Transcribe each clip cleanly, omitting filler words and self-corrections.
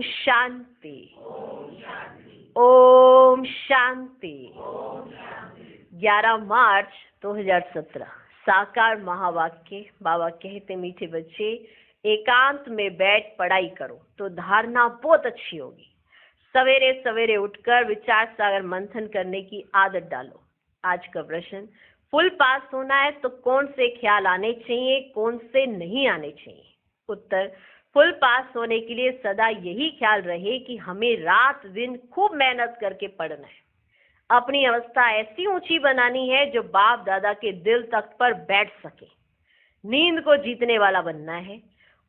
शांति। ओम शांति। 11 मार्च 2017 साकार महावाक्य। बाबा कहते मीठे बच्चे एकांत में बैठ पढ़ाई करो तो धारणा बहुत अच्छी होगी। सवेरे सवेरे उठकर विचार सागर मंथन करने की आदत डालो। आज का प्रश्न, फुल पास होना है तो कौन से ख्याल आने चाहिए, कौन से नहीं आने चाहिए? उत्तर, फुल पास होने के लिए सदा यही ख्याल रहे कि हमें रात दिन खूब मेहनत करके पढ़ना है। अपनी अवस्था ऐसी ऊंची बनानी है जो बाप दादा के दिल तख्त पर बैठ सके। नींद को जीतने वाला बनना है,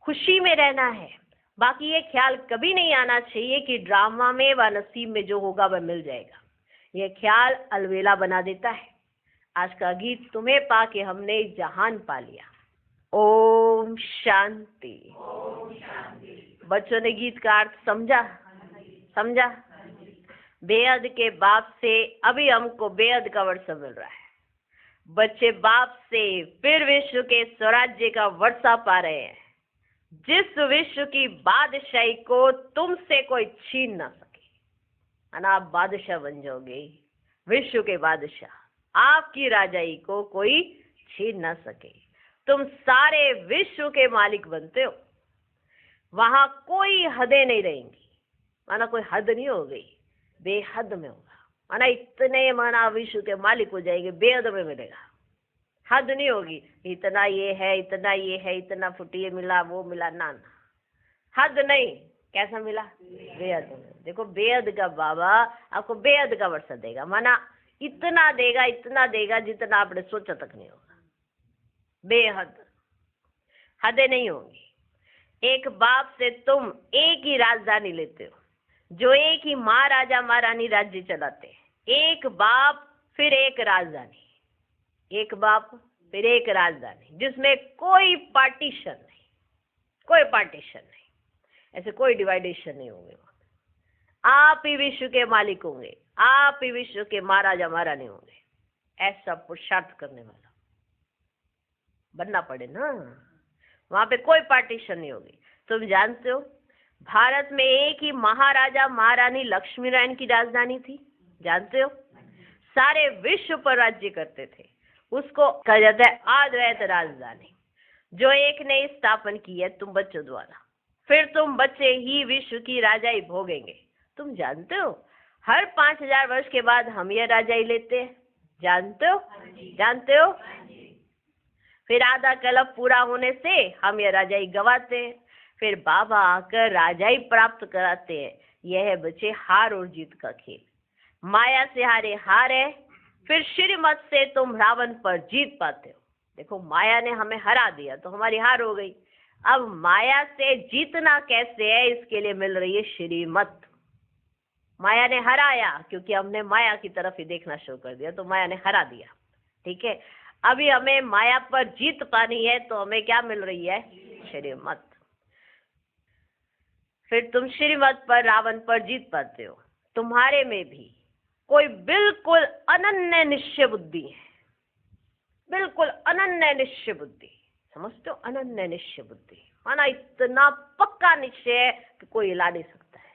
खुशी में रहना है। बाकी ये ख्याल कभी नहीं आना चाहिए कि ड्रामा में व नसीब में जो होगा वह मिल जाएगा। यह ख्याल अलवेला बना देता है। आज का गीत तुम्हें पाके हमने जहान पा लिया। ओम शांति। बच्चों ने गीत का अर्थ समझा? बेहद के बाप से अभी हमको बेहद का वर्षा मिल रहा है। बच्चे बाप से फिर विश्व के स्वराज्य का वर्षा पा रहे हैं, जिस विश्व की बादशाही को तुमसे कोई छीन ना सके। और आप बादशाह बन जाओगे, विश्व के बादशाह। आपकी राजाई को कोई छीन ना सके। तुम सारे विश्व के मालिक बनते हो। वहां कोई हदें नहीं रहेंगी, माना कोई हद नहीं हो गई, बेहद में होगा। माना इतने माना विश्व के मालिक हो जाएंगे, बेहद में मिलेगा। हद नहीं होगी, इतना ये है, इतना ये है, इतना फुटिये मिला, वो मिला, ना। हद नहीं, कैसा मिला? बेहद में। देखो बेहद का बाबा आपको बेहद का वर्षा देगा। माना इतना देगा जितना आपने सोचा तक नहीं होगा। बेहद, हदें नहीं होंगी। एक बाप से तुम एक ही राजधानी लेते हो, जो एक ही महाराजा महारानी राज्य चलाते हैं। एक बाप फिर एक राजधानी, एक बाप फिर एक राजधानी, जिसमें कोई पार्टीशन नहीं, ऐसे कोई डिवाइडेशन नहीं होंगे। आप ही विश्व के मालिक होंगे, आप ही विश्व के महाराजा महारानी होंगे। ऐसा पुरुषार्थ करने वाला बनना पड़े ना। वहां पे कोई पार्टीशन नहीं होगी। तुम जानते हो भारत में एक ही महाराजा महारानी लक्ष्मी नारायण की राजधानी थी, जानते हो? सारे विश्व पर राज्य करते थे। उसको कहा जाता है अद्वैत राजधानी, जो एक ने स्थापन की है तुम बच्चों द्वारा। फिर तुम बच्चे ही विश्व की राजाई भोगेंगे। तुम जानते हो हर 5000 वर्ष के बाद हम यह राजाई लेते हैं, जानते हो? फिर आधा कल्प पूरा होने से हम यह राजाई गवाते हैं। फिर बाबा आकर राजाई प्राप्त कराते हैं। यह है बच्चे हार और जीत का खेल। माया से हार है, फिर श्रीमत से तुम रावण पर जीत पाते हो। देखो माया ने हमें हरा दिया तो हमारी हार हो गई। अब माया से जीतना कैसे है, इसके लिए मिल रही है श्रीमत। माया ने हराया क्योंकि हमने माया की तरफ ही देखना शुरू कर दिया, तो माया ने हरा दिया। ठीक है, अभी हमें माया पर जीत पानी है, तो हमें क्या मिल रही है? श्रीमत। फिर तुम श्रीमत पर रावण पर जीत पाते हो। तुम्हारे में भी कोई बिल्कुल अनन्य निश्चय बुद्धि है, बिल्कुल अनन्य निश्चय बुद्धि। समझते हो? अनन्य निश्चय बुद्धि माना इतना पक्का निश्चय है कि कोई हिला नहीं सकता है।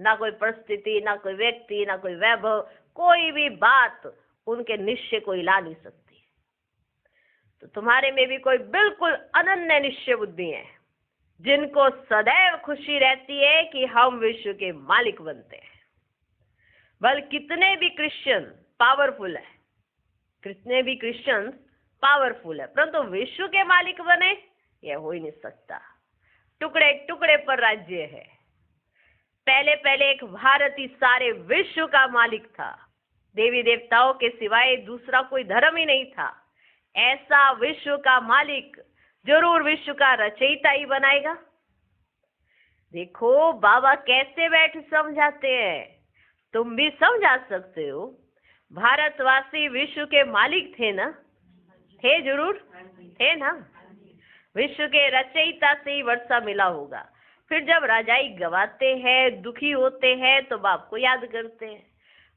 ना कोई परिस्थिति, ना कोई व्यक्ति, ना कोई वैभव, कोई भी बात उनके निश्चय को हिला नहीं सकती। तो तुम्हारे में भी कोई बिल्कुल अनन्य निश्चय बुद्धि है, जिनको सदैव खुशी रहती है कि हम विश्व के मालिक बनते हैं। बल कितने भी क्रिश्चियन पावरफुल है, परंतु विश्व के मालिक बने, यह हो ही नहीं सकता। टुकड़े टुकड़े पर राज्य है। पहले एक भारत ही सारे विश्व का मालिक था। देवी देवताओं के सिवाय दूसरा कोई धर्म ही नहीं था। ऐसा विश्व का मालिक जरूर विश्व का रचयिता ही बनाएगा। देखो बाबा कैसे बैठ समझाते हैं, तुम भी समझा सकते हो। भारतवासी विश्व के मालिक थे ना? थे, जरूर थे ना। विश्व के रचयिता से ही वर्षा मिला होगा। फिर जब राजाई गवाते हैं, दुखी होते हैं, तो बाप को याद करते हैं।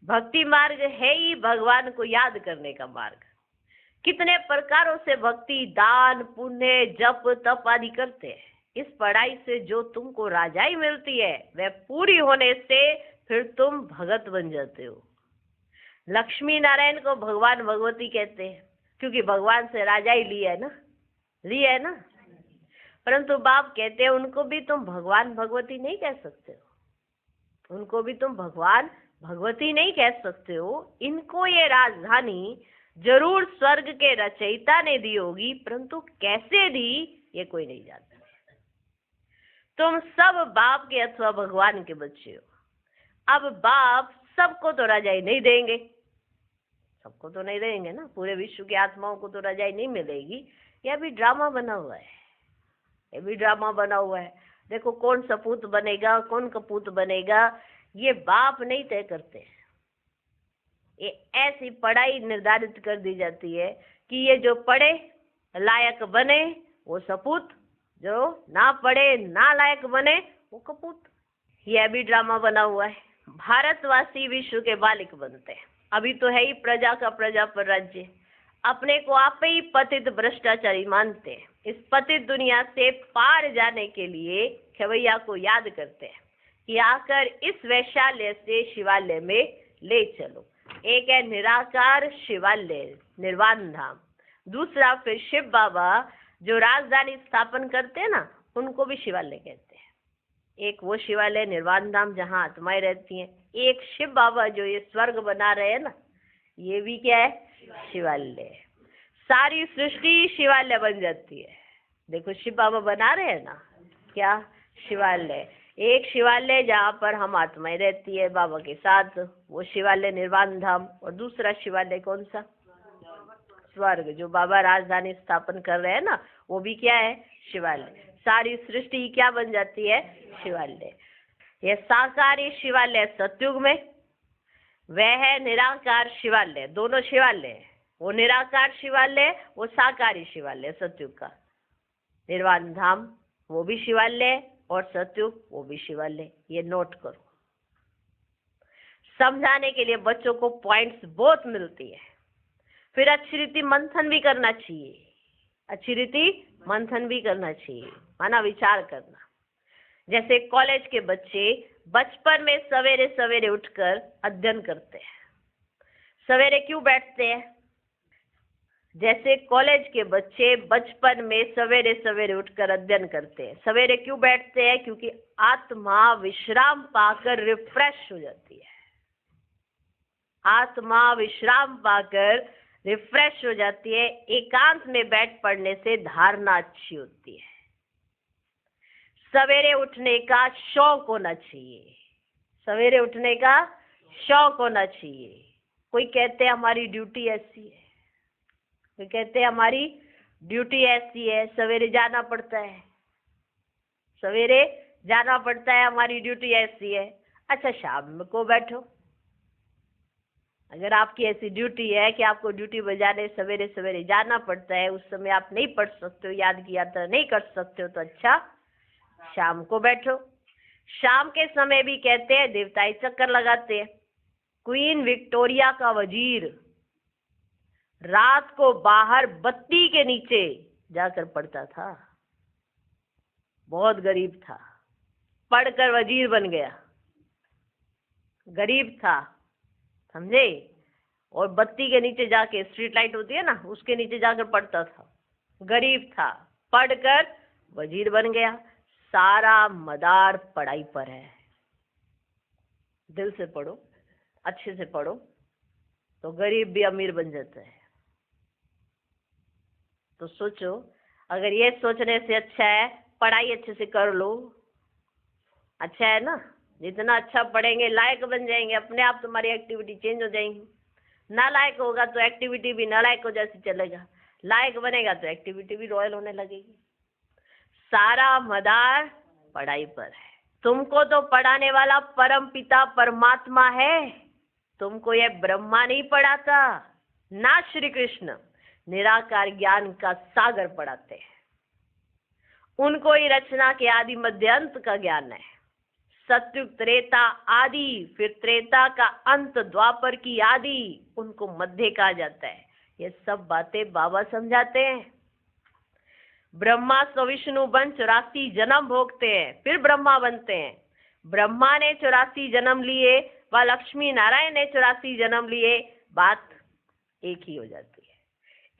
भक्ति मार्ग है ही भगवान को याद करने का मार्ग। कितने प्रकारों से भक्ति, दान, पुण्य, जप, तप आदि करते हैं। इस पढ़ाई से जो तुमको राजाई मिलती है वह पूरी होने से फिर तुम भगत बन जाते हो। लक्ष्मी नारायण को भगवान भगवती कहते हैं क्योंकि भगवान से राजाई ली है ना। परंतु बाप कहते हैं उनको भी तुम भगवान भगवती नहीं कह सकते हो, उनको भी तुम भगवान भगवती नहीं कह सकते हो। इनको ये राजधानी जरूर स्वर्ग के रचयिता ने दी होगी, परंतु कैसे दी ये कोई नहीं जानता। तुम सब बाप के अथवा भगवान के बच्चे हो। अब बाप सबको तो राजाई नहीं देंगे, सबको तो नहीं देंगे ना, पूरे विश्व की आत्माओं को तो राजाई नहीं मिलेगी। यह भी ड्रामा बना हुआ है, ये भी ड्रामा बना हुआ है। देखो कौन सपूत बनेगा कौन कपूत बनेगा ये बाप नहीं तय करते हैं। ये ऐसी पढ़ाई निर्धारित कर दी जाती है कि ये जो पढ़े लायक बने वो सपूत, जो ना पढ़े ना लायक बने वो कपूत। यह भी ड्रामा बना हुआ है। भारतवासी विश्व के मालिक बनते हैं। अभी तो है ही प्रजा का प्रजा पर राज्य, अपने को आप ही पतित भ्रष्टाचारी मानते हैं। इस पतित दुनिया से पार जाने के लिए खेवैया को याद करते हैं कि आकर इस वैशाल्य से शिवालय में ले चलो। एक है निराकार शिवालय निर्वाण धाम, दूसरा फिर शिव बाबा जो राजधानी स्थापन करते हैं ना उनको भी शिवालय कहते हैं। एक वो शिवालय निर्वाण धाम जहाँ आत्माएं रहती हैं, एक शिव बाबा जो ये स्वर्ग बना रहे हैं ना ये भी क्या है शिवालय। सारी सृष्टि शिवालय बन जाती है। देखो शिव बाबा बना रहे हैं ना क्या शिवालय। एक शिवालय जहाँ पर हम आत्माएं रहती है बाबा के साथ, वो शिवालय निर्वाण धाम। और दूसरा शिवालय कौन सा स्वर्ग जो बाबा राजधानी स्थापन कर रहे हैं ना वो भी क्या है शिवालय। सारी सृष्टि क्या बन जाती है शिवालय। यह साकारी शिवालय सतयुग में, वह है निराकार शिवालय। दोनों शिवालय है, वो निराकार शिवालय वो साकारी शिवालय सतयुग का। निर्वाण धाम वो भी शिवालय और सतयुग वो भी शिवालय। ये नोट करो, समझाने के लिए बच्चों को पॉइंट्स बहुत मिलती है। फिर अच्छी रीति मंथन भी करना चाहिए, अच्छी रीति मंथन भी करना चाहिए, माना विचार करना। जैसे कॉलेज के बच्चे बचपन में सवेरे सवेरे उठकर अध्ययन करते हैं। सवेरे क्यों बैठते हैं? जैसे कॉलेज के बच्चे बचपन में सवेरे सवेरे उठकर अध्ययन करते हैं। सवेरे क्यों बैठते हैं? क्योंकि आत्मा विश्राम पाकर रिफ्रेश हो जाती है। आत्मा विश्राम पाकर रिफ्रेश हो जाती है। एकांत में बैठ पढ़ने से धारणा अच्छी होती है। सवेरे उठने का शौक होना चाहिए, सवेरे उठने का शौक होना चाहिए। कोई कहते हैं हमारी ड्यूटी ऐसी है, कोई कहते हैं हमारी ड्यूटी ऐसी है, सवेरे जाना पड़ता है, सवेरे जाना पड़ता है, हमारी ड्यूटी ऐसी है। अच्छा शाम को बैठो, अगर आपकी ऐसी ड्यूटी है कि आपको ड्यूटी बजाने सवेरे सवेरे जाना पड़ता है, उस समय आप नहीं पढ़ सकते हो, याद किया तो नहीं कर सकते हो, तो अच्छा शाम को बैठो। शाम के समय भी कहते हैं देवताई चक्कर लगाते हैं। क्वीन विक्टोरिया का वजीर रात को बाहर बत्ती के नीचे जाकर पढ़ता था। बहुत गरीब था, पढ़कर वजीर बन गया। गरीब था, समझे? और बत्ती के नीचे जाके, स्ट्रीट लाइट होती है ना, उसके नीचे जाकर पढ़ता था। गरीब था, पढ़कर वजीर बन गया। सारा मदार पढ़ाई पर है। दिल से पढ़ो, अच्छे से पढ़ो, तो गरीब भी अमीर बन जाता है। तो सोचो, अगर ये सोचने से अच्छा है पढ़ाई अच्छे से कर लो, अच्छा है ना। जितना अच्छा पढ़ेंगे लायक बन जाएंगे, अपने आप तुम्हारी एक्टिविटी चेंज हो जाएंगी। नालायक होगा तो एक्टिविटी भी नालायक हो जैसी चलेगा, लायक बनेगा तो एक्टिविटी भी रॉयल होने लगेगी। सारा मदार पढ़ाई पर है। तुमको तो पढ़ाने वाला परम पिता परमात्मा है, तुमको ये ब्रह्मा नहीं पढ़ाता, ना श्री कृष्ण। निराकार ज्ञान का सागर पढ़ाते हैं। उनको ही रचना के आदि मध्य अंत का ज्ञान है। सतयुग त्रेता आदि, फिर त्रेता का अंत, द्वापर की आदि, उनको मध्य कहा जाता है। ये सब बातें बाबा समझाते हैं। ब्रह्मा सविष्णु बन 84 जन्म भोगते हैं, फिर ब्रह्मा बनते हैं। ब्रह्मा ने 84 जन्म लिए व लक्ष्मी नारायण ने 84 जन्म लिए, बात एक ही हो जाती है।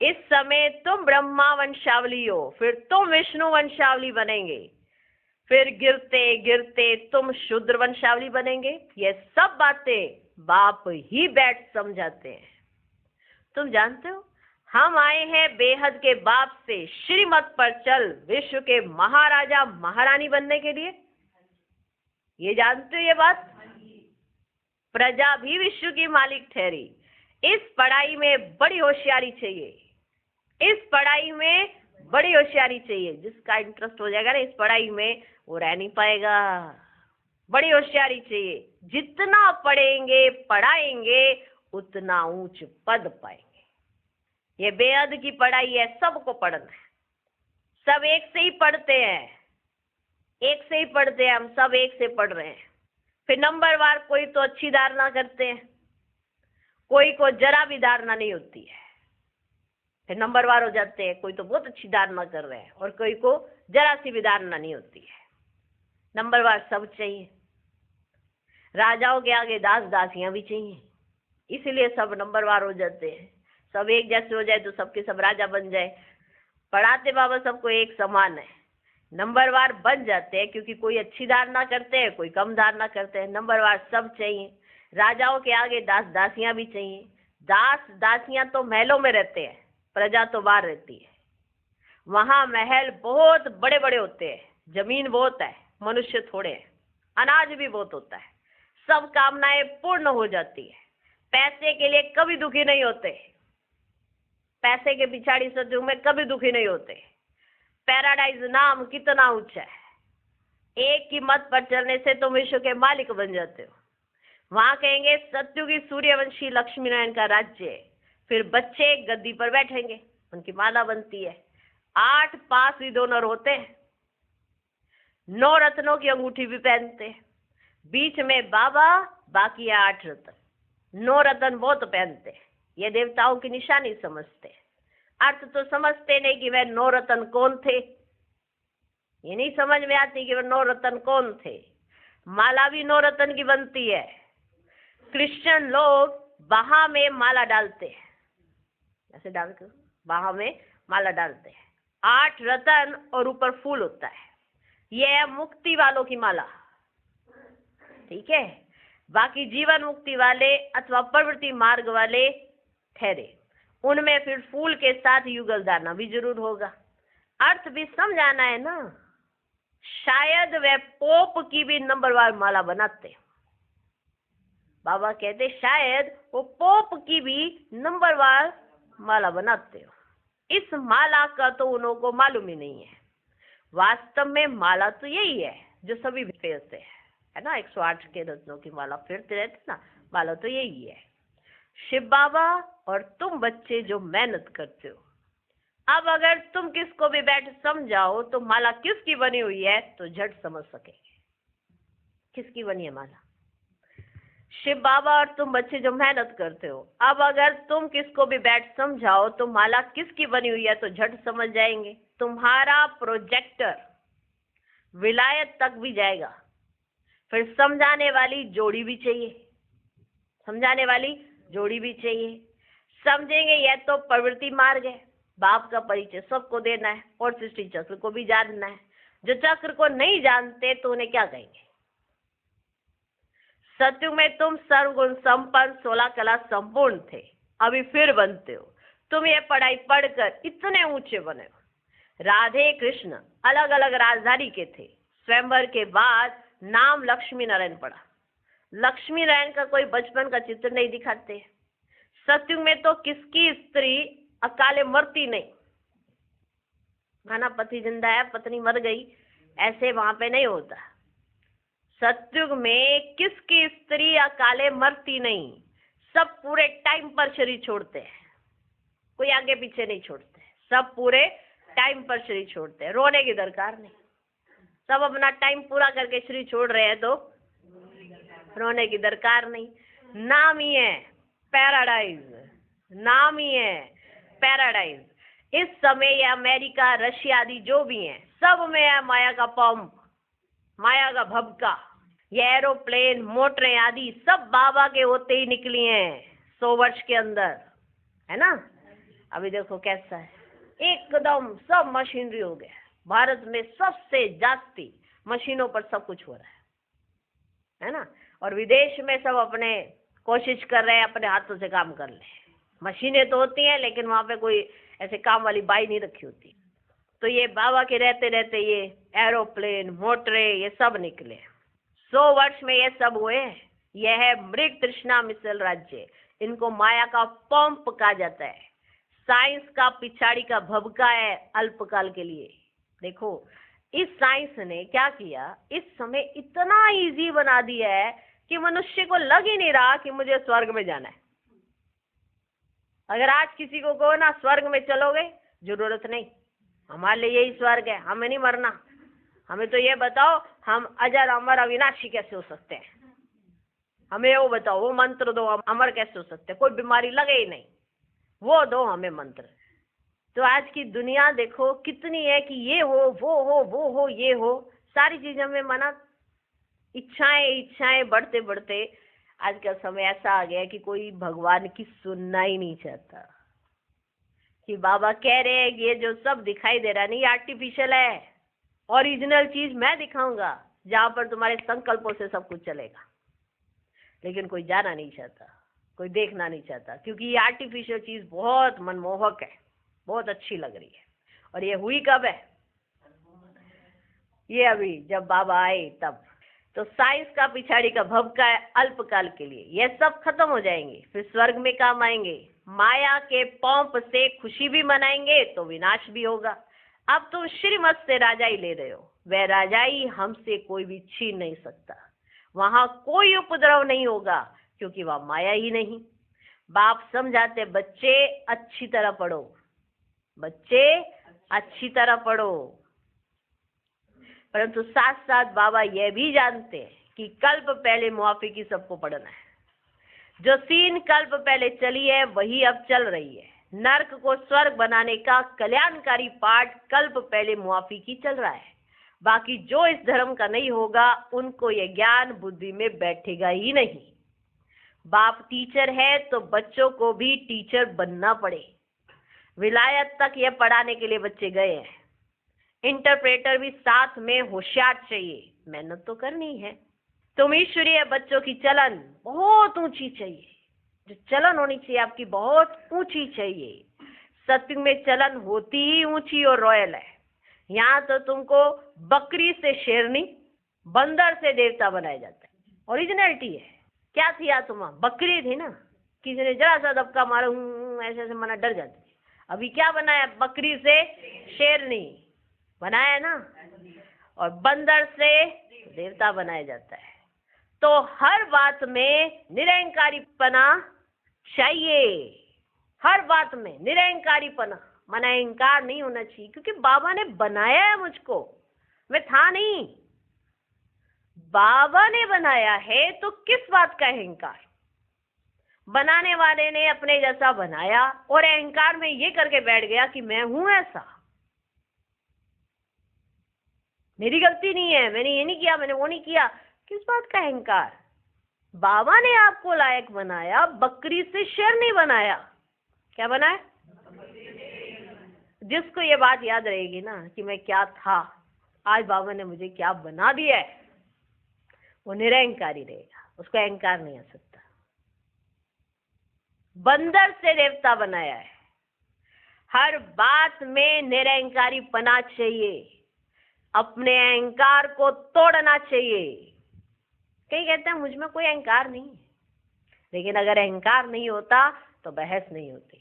इस समय तुम ब्रह्मा वंशावली हो, फिर तुम विष्णु वंशावली बनेंगे, फिर गिरते गिरते तुम शूद्र वंशावली बनेंगे। ये सब बातें बाप ही बैठ समझाते हैं। तुम जानते हो हम आए हैं बेहद के बाप से श्रीमत पर चल विश्व के महाराजा महारानी बनने के लिए। ये जानते हो ये बात? प्रजा भी विश्व की मालिक ठहरी। इस पढ़ाई में बड़ी होशियारी चाहिए, इस पढ़ाई में बड़ी होशियारी चाहिए। जिसका इंटरेस्ट हो जाएगा ना इस पढ़ाई में, वो रह नहीं पाएगा। बड़ी होशियारी चाहिए। जितना पढ़ेंगे पढ़ाएंगे उतना ऊंच पद पाएंगे। ये बेहद की पढ़ाई है, सबको पढ़ना है। सब एक से ही पढ़ते हैं, एक से ही पढ़ते हैं, हम सब एक से पढ़ रहे हैं। फिर नंबरवार कोई तो अच्छी धारणा करते हैं, कोई को जरा भी धारणा नहीं होती है, फिर नंबरवार हो जाते हैं। कोई तो बहुत अच्छी धारणा कर रहे हैं और कोई को जरा सी भी धारणा नहीं होती है। नंबरवार सब चाहिए। राजाओं के आगे दास दासियां भी चाहिए, इसलिए सब नंबरवार हो जाते हैं। सब एक जैसे हो जाए तो सबके सब राजा बन जाए। पढ़ाते बाबा सबको एक समान है, नंबरवार बन जाते हैं, क्योंकि कोई अच्छी धारणा करते हैं, कोई कम धारणा करते हैं। नंबरवार सब चाहिए। राजाओं के आगे दास दासियां भी चाहिए। दास दासियां तो महलों में रहते हैं, प्रजा तो बाहर रहती है। वहां महल बहुत बड़े बड़े होते हैं, जमीन बहुत है, मनुष्य थोड़े हैं, अनाज भी बहुत होता है, सब कामनाएं पूर्ण हो जाती है। पैसे के लिए कभी दुखी नहीं होते, पैसे के पिछाड़ी सतयुग में कभी दुखी नहीं होते। पैराडाइज नाम कितना ऊंचा है। एक की मत पर चलने से तुम विश्व के मालिक बन जाते हो। वहां कहेंगे सतयुगी सूर्यवंशी लक्ष्मी नारायण का राज्य है। फिर बच्चे गद्दी पर बैठेंगे, उनकी माला बनती है। 8 पास भी डोनर होते हैं, 9 रत्नों की अंगूठी भी पहनते हैं। बीच में बाबा, बाकी 8 रत्न। 9 रत्न बहुत पहनते हैं, ये देवताओं की निशानी समझते हैं। अर्थ तो समझते नहीं कि वह 9 रत्न कौन थे, ये नहीं समझ में आती कि वह 9 रत्न कौन थे। माला भी 9 रत्न की बनती है। क्रिश्चियन लोग बाहा में माला डालते हैं, ऐसे डालते बाहा में माला डालते हैं। 8 रत्न और ऊपर फूल होता है, यह है मुक्ति वालों की माला, ठीक है। बाकी जीवन मुक्ति वाले अथवा प्रवृत्ति मार्ग वाले ठहरे, उनमें फिर फूल के साथ युगल दाना भी जरूर होगा। अर्थ भी समझाना है ना। शायद वे पोप की भी नंबरवार माला बनाते, बाबा कहते शायद वो पोप की भी नंबरवार माला बनाते हो। इस माला का तो उन्हों को मालूम ही नहीं है। वास्तव में माला तो यही है जो सभी फेरते है ना, 108 के रत्नों की माला फेरते रहते ना, माला तो यही है। शिव बाबा और तुम बच्चे जो मेहनत करते हो, अब अगर तुम किसको भी बैठ समझाओ तो माला किसकी बनी हुई है तो झट समझ सकेंगे किसकी बनी है माला। शिव बाबा और तुम बच्चे जो मेहनत करते हो, अब अगर तुम किसको भी बैठ समझाओ तो माला किसकी बनी हुई है तो झट समझ जाएंगे। तुम्हारा प्रोजेक्टर विलायत तक भी जाएगा। फिर समझाने वाली जोड़ी भी चाहिए, समझाने वाली जोड़ी भी चाहिए। समझेंगे यह तो प्रवृत्ति मार्ग है, बाप का परिचय सबको देना है और सृष्टि चक्र को भी जानना है। जो चक्र को नहीं जानते तो उन्हें क्या कहेंगे। सत्युग में तुम सर्वगुण संपन्न 16 कला संपूर्ण थे, अभी फिर बनते हो। तुम ये पढ़ाई पढ़कर इतने ऊंचे बने हो। राधे कृष्ण अलग अलग राजधानी के थे। स्वयंवर के बाद नाम लक्ष्मी नारायण पड़ा। लक्ष्मी नारायण का कोई बचपन का चित्र नहीं दिखाते। सत्युग में तो किसकी स्त्री अकाले मरती नहीं, खाना पति जिंदा है पत्नी मर गई, ऐसे वहां पे नहीं होता। सत्युग में किसकी स्त्री अकाले मरती नहीं, सब पूरे टाइम पर शरीर छोड़ते हैं, कोई आगे पीछे नहीं छोड़ते, सब पूरे टाइम पर शरीर छोड़ते हैं। रोने की दरकार नहीं, सब अपना टाइम पूरा करके शरीर छोड़ रहे हैं तो रोने की दरकार नहीं। नाम ही है पैराडाइज, नाम ही है पैराडाइज। इस समय ये अमेरिका, रशिया आदि जो भी हैं, सब में है माया का पंप, माया का भभका। ये एरोप्लेन, मोटरें आदि सब बाबा के होते ही निकली हैं 100 वर्ष के अंदर, है ना। अभी देखो कैसा है, एकदम सब मशीनरी हो गया। भारत में सबसे जास्ती मशीनों पर सब कुछ हो रहा है ना। और विदेश में सब अपने कोशिश कर रहे हैं अपने हाथों से काम कर ले। मशीनें तो होती हैं लेकिन वहां पे कोई ऐसे काम वाली बाई नहीं रखी होती। तो ये बाबा के रहते रहते ये एरोप्लेन, मोटरें, ये सब निकले। 100 वर्ष में ये सब हुए। यह है मृग तृष्णा मिसल राज्य। इनको माया का पंप कहा जाता है। साइंस का पिछाड़ी का भभका है अल्पकाल के लिए। देखो इस साइंस ने क्या किया, इस समय इतना इजी बना दिया है कि मनुष्य को लग ही नहीं रहा कि मुझे स्वर्ग में जाना है। अगर आज किसी को कहो ना स्वर्ग में चलोगे, जरूरत नहीं, हमारे लिए यही स्वर्ग है, हमें नहीं मरना, हमें तो ये बताओ हम अजर अमर अविनाशी कैसे हो सकते हैं, हमें वो बताओ, वो मंत्र दो, हम अमर कैसे हो सकते हैं, कोई बीमारी लगे ही नहीं, वो दो हमें मंत्र। तो आज की दुनिया देखो कितनी है कि ये हो, वो हो, वो हो, ये हो, सारी चीजों में मना, इच्छाएं बढ़ते बढ़ते आज का समय ऐसा आ गया कि कोई भगवान की सुनना ही नहीं चाहता। कि बाबा कह रहे हैं ये जो सब दिखाई दे रहा है नहीं आर्टिफिशियल है, ओरिजिनल चीज मैं दिखाऊंगा जहां पर तुम्हारे संकल्पों से सब कुछ चलेगा। लेकिन कोई जाना नहीं चाहता, कोई देखना नहीं चाहता, क्योंकि ये आर्टिफिशियल चीज बहुत मनमोहक है, बहुत अच्छी लग रही है। और ये हुई कब है, ये अभी जब बाबा आए तब। तो साइंस का पिछाड़ी का भभका है अल्पकाल के लिए, ये सब खत्म हो जाएंगे, फिर स्वर्ग में काम आएंगे। माया के पंप से खुशी भी मनाएंगे तो विनाश भी होगा। अब तुम श्रीमत से राजाई ले रहे हो, वह राजाई हमसे कोई भी छीन नहीं सकता। वहां कोई उपद्रव नहीं होगा क्योंकि वह माया ही नहीं। बाप समझाते बच्चे अच्छी तरह पढ़ो, बच्चे अच्छी तरह पढ़ो। परंतु साथ साथ बाबा यह भी जानते हैं कि कल्प पहले मुआफी की सबको पढ़ना है। जो 3 कल्प पहले चली है वही अब चल रही है। नर्क को स्वर्ग बनाने का कल्याणकारी पाठ कल्प पहले मुआफी की चल रहा है। बाकी जो इस धर्म का नहीं होगा उनको यह ज्ञान बुद्धि में बैठेगा ही नहीं। बाप टीचर है तो बच्चों को भी टीचर बनना पड़े। विलायत तक यह पढ़ाने के लिए बच्चे गए हैं। इंटरप्रेटर भी साथ में होशियार चाहिए, मेहनत तो करनी है। तुम ईश्वरीय बच्चों की चलन बहुत ऊंची चाहिए, जो चलन होनी चाहिए आपकी बहुत ऊंची चाहिए। सत्य में चलन होती ही ऊंची और रॉयल है। यहाँ तो तुमको बकरी से शेरनी, बंदर से देवता बनाया जाता है। ओरिजिनलिटी है। क्या थी आत्मा, बकरी थी ना, किसी ने जरा सा दबका मारा ऐसे ऐसे मना डर जाती। अभी क्या बनाया, बकरी से शेरनी बनाया ना, और बंदर से देवता बनाया जाता है। तो हर बात में निरंकारीपना चाहिए, हर बात में निरंकारीपना, मन अहंकार नहीं होना चाहिए, क्योंकि बाबा ने बनाया है मुझको, मैं था नहीं, बाबा ने बनाया है, तो किस बात का अहंकार। बनाने वाले ने अपने जैसा बनाया और अहंकार में ये करके बैठ गया कि मैं हूं ऐसा, मेरी गलती नहीं है, मैंने ये नहीं किया, मैंने वो नहीं किया। किस बात का अहंकार। बाबा ने आपको लायक बनाया, बकरी से शेर नहीं बनाया। क्या बनाया, जिसको ये बात याद रहेगी ना कि मैं क्या था, आज बाबा ने मुझे क्या बना दिया है, वो निरंकारी रहेगा, उसको अहंकार नहीं आ सकता। बंदर से देवता बनाया है। हर बात में निरंकारी पना चाहिए, अपने अहंकार को तोड़ना चाहिए। कई कहते हैं मुझ में कोई अहंकार नहीं है, लेकिन अगर अहंकार नहीं होता तो बहस नहीं होती,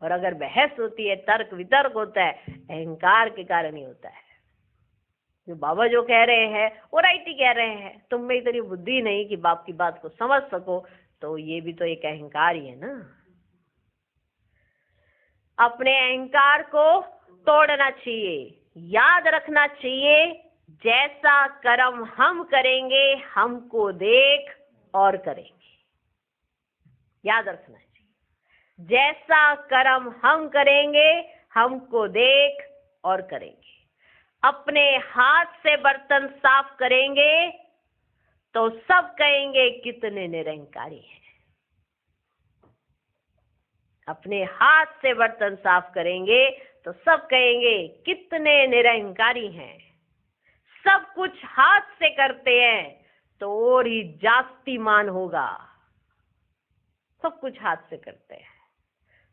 और अगर बहस होती है, तर्क वितर्क होता है, अहंकार के कारण ही होता है। जो बाबा जो कह रहे हैं वो राइट ही कह रहे हैं, तुम में इतनी बुद्धि नहीं कि बाप की बात को समझ सको, तो ये भी तो एक अहंकार ही है ना। अपने अहंकार को तोड़ना चाहिए, याद रखना चाहिए, जैसा कर्म हम करेंगे हमको देख और करेंगे। याद रखना चाहिए, जैसा कर्म हम करेंगे हमको देख और करेंगे। अपने हाथ से बर्तन साफ करेंगे तो सब कहेंगे कितने निरंकारी हैं। अपने हाथ से बर्तन साफ करेंगे तो सब कहेंगे कितने निरंकारी हैं। सब कुछ हाथ से करते हैं तो और ही जास्ती मान होगा। सब कुछ हाथ से करते हैं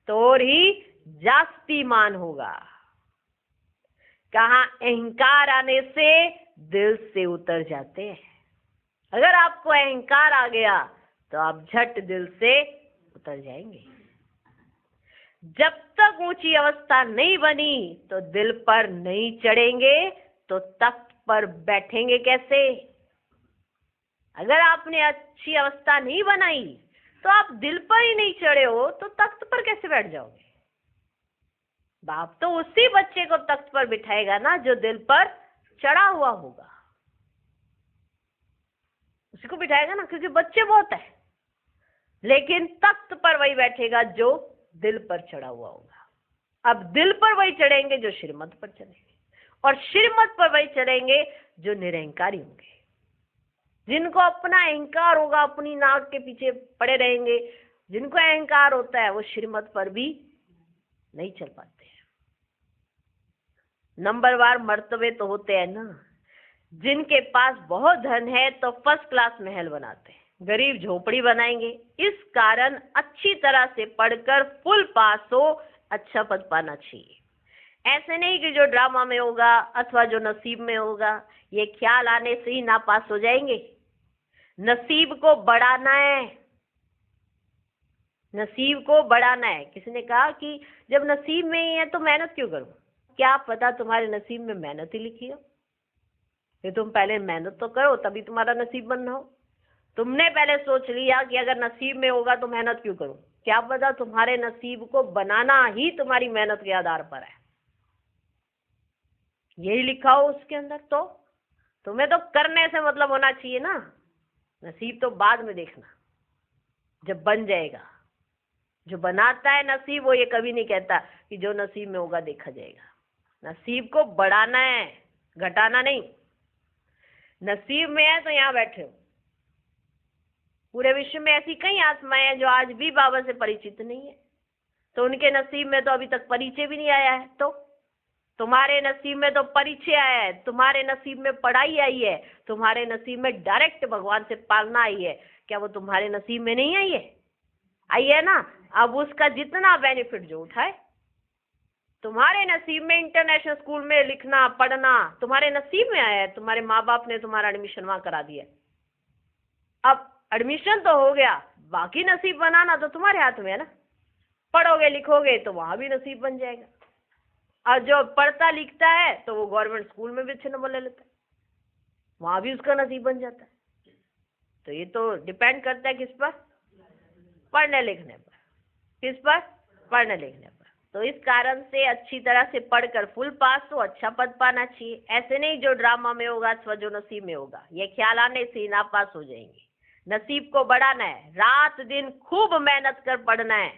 तो और ही जास्ती मान होगा। कहाँ अहंकार आने से दिल से उतर जाते हैं। अगर आपको अहंकार आ गया तो आप झट दिल से उतर जाएंगे। जब तक ऊंची अवस्था नहीं बनी तो दिल पर नहीं चढ़ेंगे तो तख्त पर बैठेंगे कैसे? अगर आपने अच्छी अवस्था नहीं बनाई तो आप दिल पर ही नहीं चढ़े हो तो तख्त पर कैसे बैठ जाओगे? बाप तो उसी बच्चे को तख्त पर बिठाएगा ना जो दिल पर चढ़ा हुआ होगा, उसी को बिठाएगा ना, क्योंकि बच्चे बहुत है। लेकिन तख्त पर वही बैठेगा जो दिल पर चढ़ा हुआ होगा। अब दिल पर वही चढ़ेंगे जो श्रीमत पर चढ़ेंगे, और श्रीमत पर वही चढ़ेंगे जो निरंकारी होंगे। जिनको अपना अहंकार होगा अपनी नाक के पीछे पड़े रहेंगे। जिनको अहंकार होता है वो श्रीमत पर भी नहीं चल पाते हैं। नंबरवार मर्तबे तो होते हैं ना। जिनके पास बहुत धन है तो फर्स्ट क्लास महल बनाते हैं, गरीब झोपड़ी बनाएंगे। इस कारण अच्छी तरह से पढ़कर फुल पास हो, अच्छा पद पाना चाहिए। ऐसे नहीं कि जो ड्रामा में होगा अथवा जो नसीब में होगा, ये ख्याल आने से ही नापास हो जाएंगे। नसीब को बढ़ाना है, नसीब को बढ़ाना है। किसी ने कहा कि जब नसीब में ही है तो मेहनत क्यों करूं? क्या पता तुम्हारे नसीब में मेहनत ही लिखी हो। ये तुम पहले मेहनत तो करो तभी तुम्हारा नसीब बनना हो। तुमने पहले सोच लिया कि अगर नसीब में होगा तो मेहनत क्यों करूं। क्या पता तुम्हारे नसीब को बनाना ही तुम्हारी मेहनत के आधार पर है, यही लिखा हो उसके अंदर। तो तुम्हें तो करने से मतलब होना चाहिए ना। नसीब तो बाद में देखना, जब बन जाएगा। जो बनाता है नसीब वो ये कभी नहीं कहता कि जो नसीब में होगा देखा जाएगा। नसीब को बढ़ाना है, घटाना नहीं। नसीब में है तो यहाँ बैठे हो। पूरे विश्व में ऐसी कई आत्माएं हैं जो आज भी बाबा से परिचित नहीं है, तो उनके नसीब में तो अभी तक परिचय भी नहीं आया है। तो तुम्हारे नसीब में तो परिचय आया है, तुम्हारे नसीब में पढ़ाई आई है, तुम्हारे नसीब में डायरेक्ट भगवान से पालना आई है। क्या वो तुम्हारे नसीब में नहीं आई है? आई है ना। अब उसका जितना बेनिफिट जो उठाए। तुम्हारे नसीब में इंटरनेशनल स्कूल में लिखना पढ़ना तुम्हारे नसीब में आया है। तुम्हारे माँ बाप ने तुम्हारा एडमिशन वहां करा दिया। अब एडमिशन तो हो गया, बाकी नसीब बनाना तो तुम्हारे हाथ में है ना। पढ़ोगे लिखोगे तो वहां भी नसीब बन जाएगा। और जो पढ़ता लिखता है तो वो गवर्नमेंट स्कूल में भी अच्छे नंबर ले लेता है, वहां भी उसका नसीब बन जाता है। तो ये तो डिपेंड करता है किस पर? पढ़ने लिखने पर। किस पर? पढ़ने लिखने पर। तो इस कारण से अच्छी तरह से पढ़कर फुल पास हो, अच्छा पद पाना चाहिए। ऐसे नहीं जो ड्रामा में होगा अथवा जो नसीब में होगा, ये ख्याल आने से नापास हो जाएंगे। नसीब को बढ़ाना है, रात दिन खूब मेहनत कर पढ़ना है,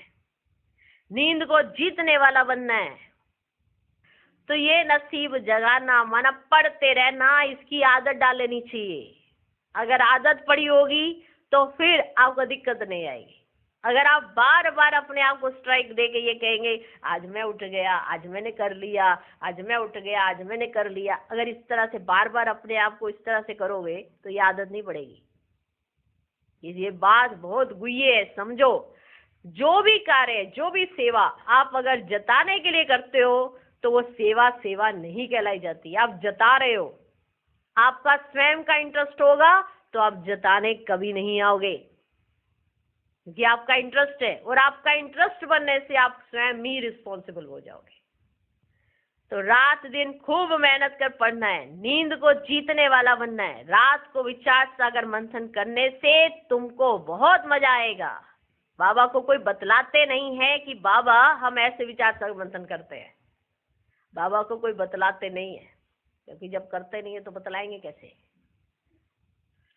नींद को जीतने वाला बनना है। तो ये नसीब जगाना माना पढ़ते रहना, इसकी आदत डाल लेनी चाहिए। अगर आदत पड़ी होगी तो फिर आपको दिक्कत नहीं आएगी। अगर आप बार बार अपने आप को स्ट्राइक देके ये कहेंगे आज मैं उठ गया, आज मैंने कर लिया, आज मैं उठ गया, आज मैंने कर लिया, अगर इस तरह से बार बार अपने आप को इस तरह से करोगे तो ये आदत नहीं पड़ेगी। ये बात बहुत गुह्य है, समझो। जो भी कार्य, जो भी सेवा आप अगर जताने के लिए करते हो तो वो सेवा सेवा नहीं कहलाई जाती। आप जता रहे हो, आपका स्वयं का इंटरेस्ट होगा तो आप जताने कभी नहीं आओगे, क्योंकि आपका इंटरेस्ट है। और आपका इंटरेस्ट बनने से आप स्वयं ही रिस्पॉन्सिबल हो जाओगे। तो रात दिन खूब मेहनत कर पढ़ना है, नींद को जीतने वाला बनना है। रात को विचार सागर मंथन करने से तुमको बहुत मजा आएगा। बाबा को कोई बतलाते नहीं है कि बाबा हम ऐसे विचार सागर मंथन करते हैं। बाबा को कोई बतलाते नहीं है, क्योंकि जब करते नहीं है तो बतलाएंगे कैसे?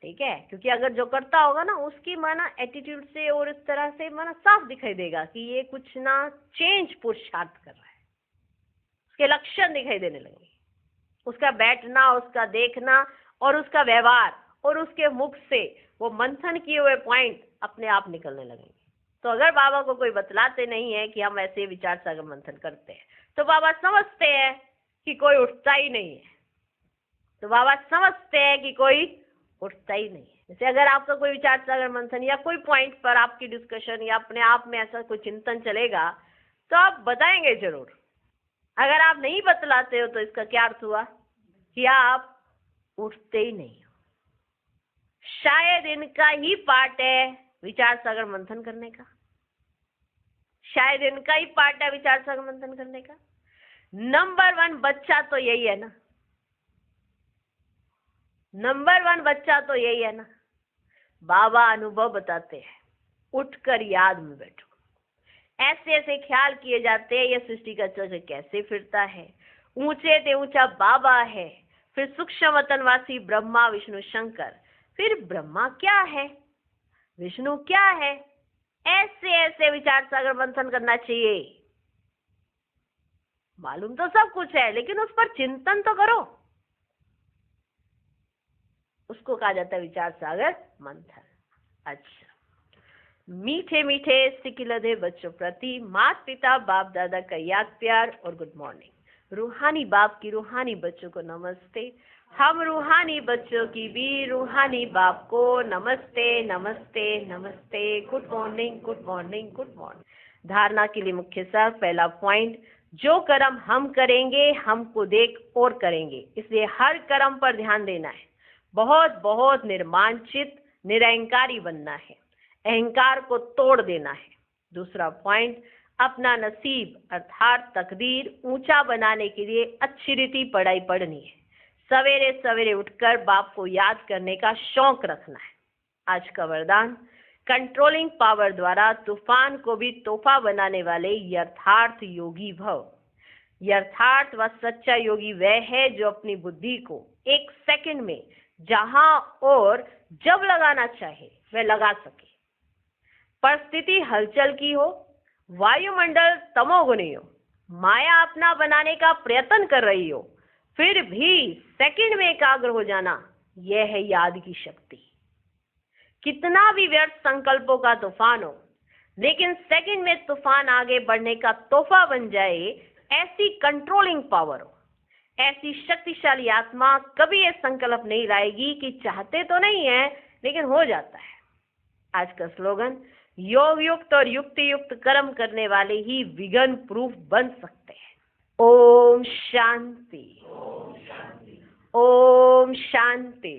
ठीक है, क्योंकि अगर जो करता होगा ना उसकी माना एटीट्यूड से और इस तरह से माना साफ दिखाई देगा कि ये कुछ ना चेंज पुरुषार्थ कर रहा है। के लक्षण दिखाई देने लगेंगे। उसका बैठना, उसका देखना और उसका व्यवहार और उसके मुख से वो मंथन किए हुए पॉइंट अपने आप निकलने लगेंगे। तो अगर बाबा को कोई बतलाते नहीं है कि हम ऐसे विचार सागर मंथन करते हैं, तो बाबा समझते हैं कि कोई उठता ही नहीं है। तो बाबा समझते हैं कि कोई उठता ही नहीं है। जैसे अगर आपका कोई विचार सागर मंथन या कोई पॉइंट पर आपकी डिस्कशन या अपने आप में ऐसा कोई चिंतन चलेगा, तो आप बताएंगे जरूर। अगर आप नहीं बतलाते हो तो इसका क्या अर्थ हुआ कि आप उठते ही नहीं हो। शायद इनका ही पार्ट है विचार सागर मंथन करने का, शायद इनका ही पार्ट है विचार सागर मंथन करने का। नंबर 1 बच्चा तो यही है ना, नंबर 1 बच्चा तो यही है ना। बाबा अनुभव बताते हैं, उठकर याद में बैठो। ऐसे ऐसे ख्याल किए जाते हैं, यह सृष्टि का चक्र कैसे फिरता है, ऊंचे से ऊंचा बाबा है, फिर सूक्ष्म वतनवासी ब्रह्मा विष्णु शंकर, फिर ब्रह्मा क्या है, विष्णु क्या है। ऐसे ऐसे विचार सागर मंथन करना चाहिए। मालूम तो सब कुछ है, लेकिन उस पर चिंतन तो करो। उसको कहा जाता है विचार सागर मंथन। अच्छा, मीठे मीठे सिकिलधे बच्चों प्रति माता पिता बाप दादा का याद प्यार और गुड मॉर्निंग। रूहानी बाप की रूहानी बच्चों को नमस्ते। हम रूहानी बच्चों की भी रूहानी बाप को नमस्ते नमस्ते नमस्ते। Good morning good morning good morning. धारणा के लिए मुख्य सार, पहला पॉइंट, जो कर्म हम करेंगे हमको देख और करेंगे, इसलिए हर कर्म पर ध्यान देना है। बहुत बहुत निर्मांचित निरहंकारी बनना है, अहंकार को तोड़ देना है। दूसरा पॉइंट, अपना नसीब अर्थात तकदीर ऊंचा बनाने के लिए अच्छी रीति पढ़ाई पढ़नी है। सवेरे सवेरे उठकर बाप को याद करने का शौक रखना है। आज का वरदान, कंट्रोलिंग पावर द्वारा तूफान को भी तोहफा बनाने वाले यथार्थ योगी भव। यथार्थ व सच्चा योगी वह है जो अपनी बुद्धि को एक सेकंड में जहां और जब लगाना चाहे वह लगा सके। परिस्थिति हलचल की हो, वायुमंडल तमोगुनी हो, माया अपना बनाने का प्रयत्न कर रही हो, फिर भी सेकंड में एकाग्र हो जाना, यह है याद की शक्ति। कितना भी व्यर्थ संकल्पों का तूफान हो, लेकिन सेकंड में तूफान आगे बढ़ने का तोहफा बन जाए, ऐसी कंट्रोलिंग पावर हो, ऐसी शक्तिशाली आत्मा कभी यह संकल्प नहीं लाएगी कि चाहते तो नहीं है लेकिन हो जाता है। आज का स्लोगन, योग युक्त और युक्ति युक्त कर्म करने वाले ही विघ्न प्रूफ बन सकते हैं। ओम शांति, ओम शांति।